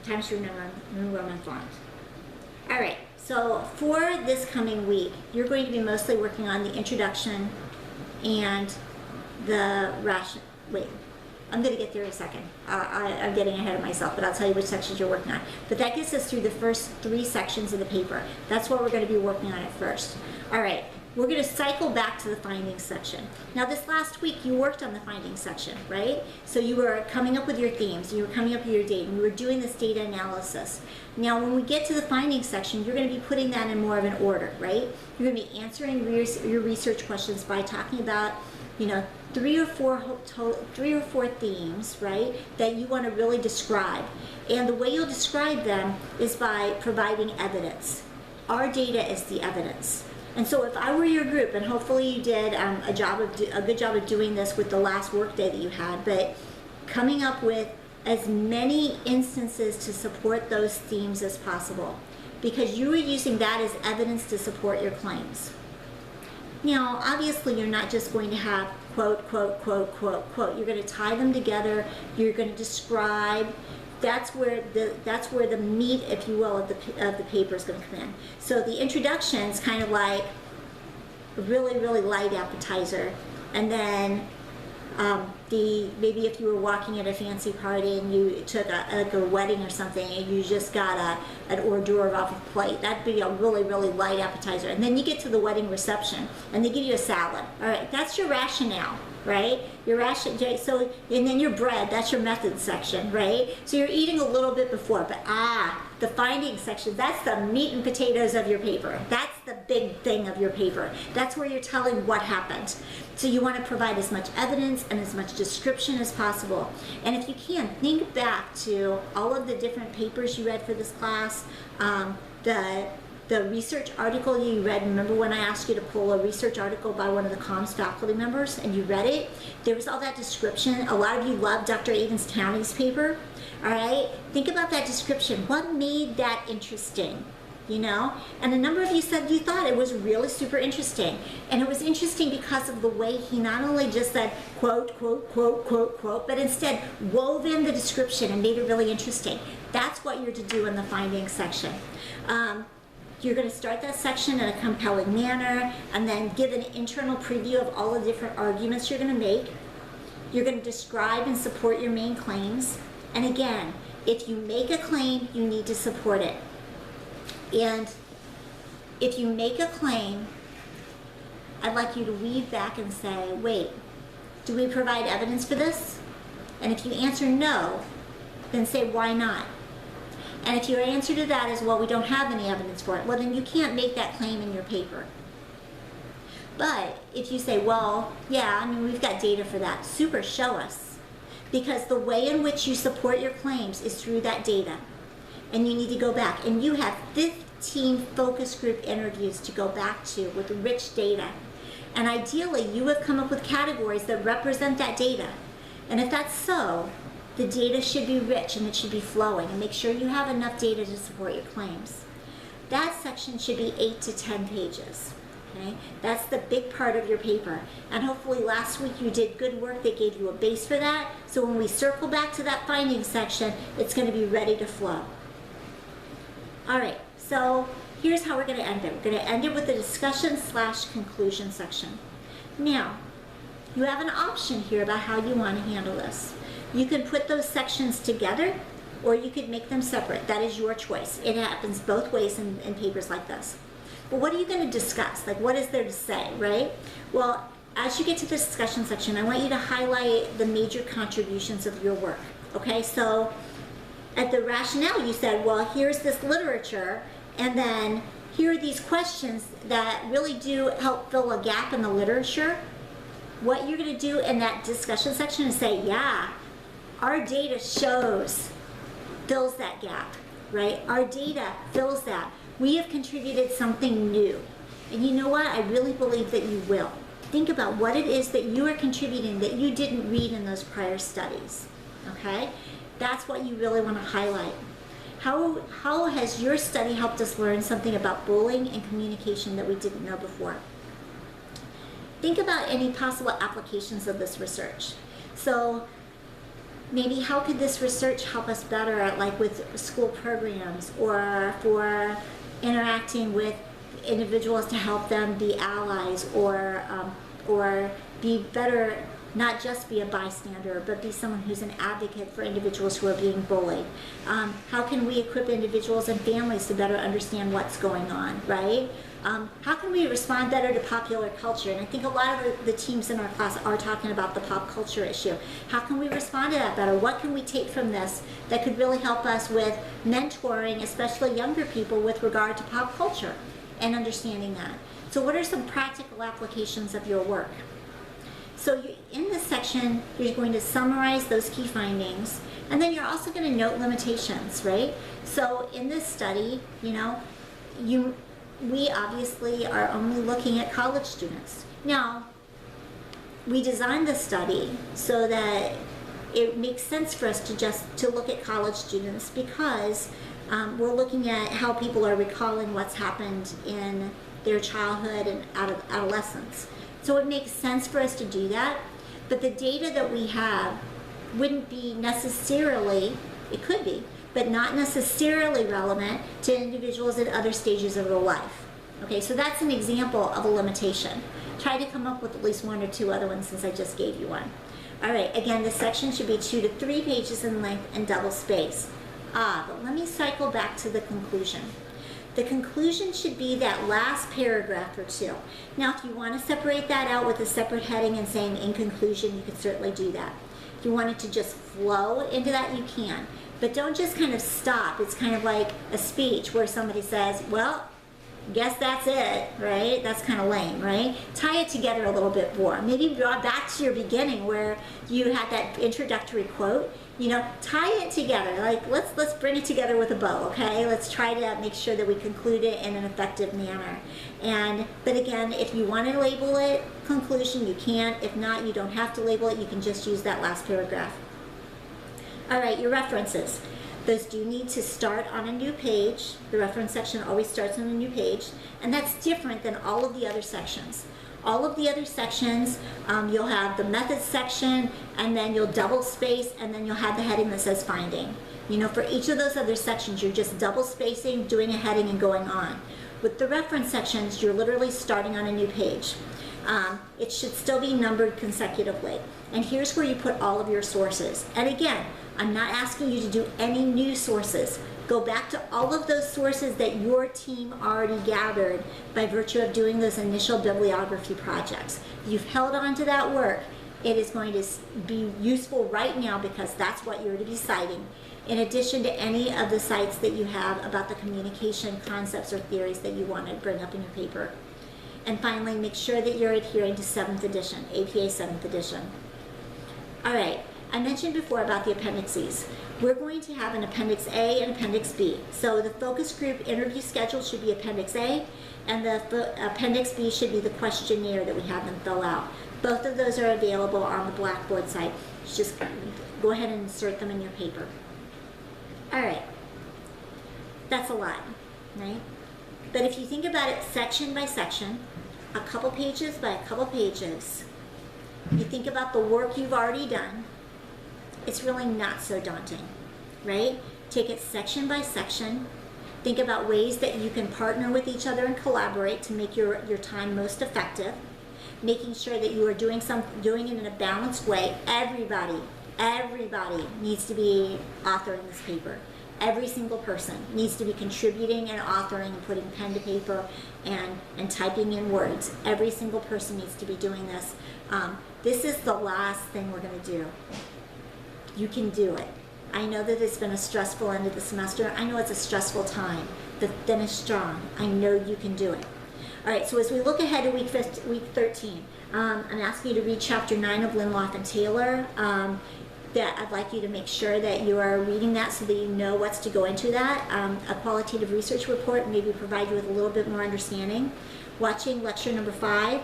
Times New Roman fonts. All right, so for this coming week, you're going to be mostly working on the introduction and the wait, I'm going to get there in a second. I'm getting ahead of myself, but I'll tell you which sections you're working on. But that gets us through the first 3 sections of the paper. That's what we're going to be working on at first. All right, we're going to cycle back to the findings section. Now this last week you worked on the findings section, right? So you were coming up with your themes, you were coming up with your data, and you were doing this data analysis. Now when we get to the findings section, you're going to be putting that in more of an order, right? You're going to be answering your research questions by talking about, you know, 3 or 4 themes, right, that you want to really describe. And the way you'll describe them is by providing evidence. Our data is the evidence. And so if I were your group, and hopefully you did a good job of doing this with the last work day that you had, but coming up with as many instances to support those themes as possible, because you are using that as evidence to support your claims. Now, obviously, you're not just going to have quote, quote, quote, quote, quote. You're going to tie them together. You're going to describe. That's where the meat, if you will, of the paper is going to come in. So the introduction is kind of like a really, really light appetizer, and then maybe if you were walking at a fancy party and you took like a wedding or something and you just got an hors d'oeuvre off a plate, that'd be a really, really light appetizer. And then you get to the wedding reception and they give you a salad. All right, that's your rationale, right? So, and then your bread, that's your method section, right? So you're eating a little bit before, but the findings section, that's the meat and potatoes of your paper. That's the big thing of your paper. That's where you're telling what happened. So you want to provide as much evidence and as much description as possible. And if you can, think back to all of the different papers you read for this class, the research article you read. Remember when I asked you to pull a research article by one of the comms faculty members and you read it? There was all that description. A lot of you loved Dr. Avens Towney's paper. All right, think about that description. What made that interesting? You know, and a number of you said you thought it was really super interesting. And it was interesting because of the way he not only just said quote, quote, quote, quote, quote, but instead wove in the description and made it really interesting. That's what you're to do in the findings section. You're going to start that section in a compelling manner and then give an internal preview of all the different arguments you're going to make. You're going to describe and support your main claims. And again, if you make a claim, you need to support it. And if you make a claim, I'd like you to weave back and say, wait, do we provide evidence for this? And if you answer no, then say why not? And if your answer to that is, well, we don't have any evidence for it, well, then you can't make that claim in your paper. But if you say, well, yeah, I mean, we've got data for that, super, show us. Because the way in which you support your claims is through that data. And you need to go back. And you have 15 focus group interviews to go back to with rich data. And ideally, you have come up with categories that represent that data. And if that's so, the data should be rich and it should be flowing. And make sure you have enough data to support your claims. That section should be 8 to 10 pages. Okay? That's the big part of your paper. And hopefully last week you did good work that gave you a base for that. So when we circle back to that findings section, it's going to be ready to flow. All right, so here's how we're going to end it. We're going to end it with the discussion/conclusion section. Now, you have an option here about how you want to handle this. You can put those sections together, or you could make them separate. That is your choice. It happens both ways in papers like this. But what are you going to discuss? Like, what is there to say, right? Well, as you get to the discussion section, I want you to highlight the major contributions of your work. Okay, so at the rationale, you said, well, here's this literature, and then here are these questions that really do help fill a gap in the literature. What you're going to do in that discussion section is say, yeah, our data fills that gap, right? Our data fills that. We have contributed something new. And you know what? I really believe that you will. Think about what it is that you are contributing that you didn't read in those prior studies, okay? That's what you really want to highlight. How has your study helped us learn something about bullying and communication that we didn't know before? Think about any possible applications of this research. So maybe how could this research help us better at, like, with school programs, or for interacting with individuals to help them be allies, or be better, not just be a bystander, but be someone who's an advocate for individuals who are being bullied. How can we equip individuals and families to better understand what's going on, right? How can we respond better to popular culture? And I think a lot of the teams in our class are talking about the pop culture issue. How can we respond to that better? What can we take from this that could really help us with mentoring, especially younger people, with regard to pop culture and understanding that? So what are some practical applications of your work? So in this section, you're going to summarize those key findings, and then you're also going to note limitations, right? So in this study, we obviously are only looking at college students. Now, we designed the study so that it makes sense for us to look at college students, because we're looking at how people are recalling what's happened in their childhood and adolescence. So it makes sense for us to do that, but the data that we have wouldn't be necessarily, it could be, but not necessarily relevant to individuals at other stages of their life. Okay, so that's an example of a limitation. Try to come up with at least one or two other ones, since I just gave you one. All right, again, this section should be 2 to 3 pages in length and double space. But let me cycle back to the conclusion. The conclusion should be that last paragraph or two. Now, if you want to separate that out with a separate heading and saying in conclusion, you can certainly do that. If you want it to just flow into that, you can. But don't just kind of stop. It's kind of like a speech where somebody says, well, guess that's it, right? That's kind of lame, right? Tie it together a little bit more. Maybe draw back to your beginning where you had that introductory quote. Tie it together. Like, let's bring it together with a bow, okay? Let's try to make sure that we conclude it in an effective manner. But again, if you want to label it conclusion, you can. If not, you don't have to label it. You can just use that last paragraph. All right, your references. Those do need to start on a new page. The reference section always starts on a new page, and that's different than all of the other sections. All of the other sections, you'll have the methods section, and then you'll double space, and then you'll have the heading that says finding. For each of those other sections, you're just double spacing, doing a heading, and going on. With the reference sections, you're literally starting on a new page. It should still be numbered consecutively. And here's where you put all of your sources. And again, I'm not asking you to do any new sources. Go back to all of those sources that your team already gathered by virtue of doing those initial bibliography projects. You've held on to that work. It is going to be useful right now, because that's what you're to be citing, in addition to any of the sites that you have about the communication concepts or theories that you want to bring up in your paper. And finally, make sure that you're adhering to 7th edition, APA 7th edition. All right. I mentioned before about the appendices. We're going to have an Appendix A and Appendix B. So the focus group interview schedule should be Appendix A, and the Appendix B should be the questionnaire that we have them fill out. Both of those are available on the Blackboard site. Just go ahead and insert them in your paper. All right. That's a lot, right? But if you think about it section by section, a couple pages by a couple pages, you think about the work you've already done, it's really not so daunting, right? Take it section by section. Think about ways that you can partner with each other and collaborate to make your time most effective. Making sure that you are doing it in a balanced way. Everybody needs to be authoring this paper. Every single person needs to be contributing and authoring and putting pen to paper and typing in words. Every single person needs to be doing this. This is the last thing we're going to do. You can do it. I know that it's been a stressful end of the semester. I know it's a stressful time. The finish strong. I know you can do it. All right, so as we look ahead to week 13, I'm asking you to read chapter 9 of Lindelof and Taylor. That I'd like you to make sure that you are reading that so that you know what's to go into that. A qualitative research report maybe provide you with a little bit more understanding. Watching lecture number 5.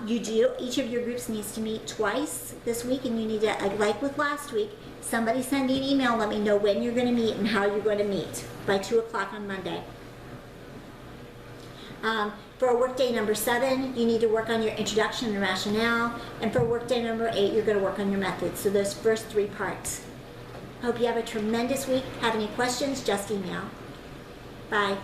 Each of your groups needs to meet twice this week, and you need to, like with last week, somebody send me an email, let me know when you're going to meet and how you're going to meet by 2 o'clock on Monday. For workday number 7, you need to work on your introduction and rationale. And for workday number 8, you're going to work on your methods. So those first 3 parts. Hope you have a tremendous week. Have any questions, just email. Bye.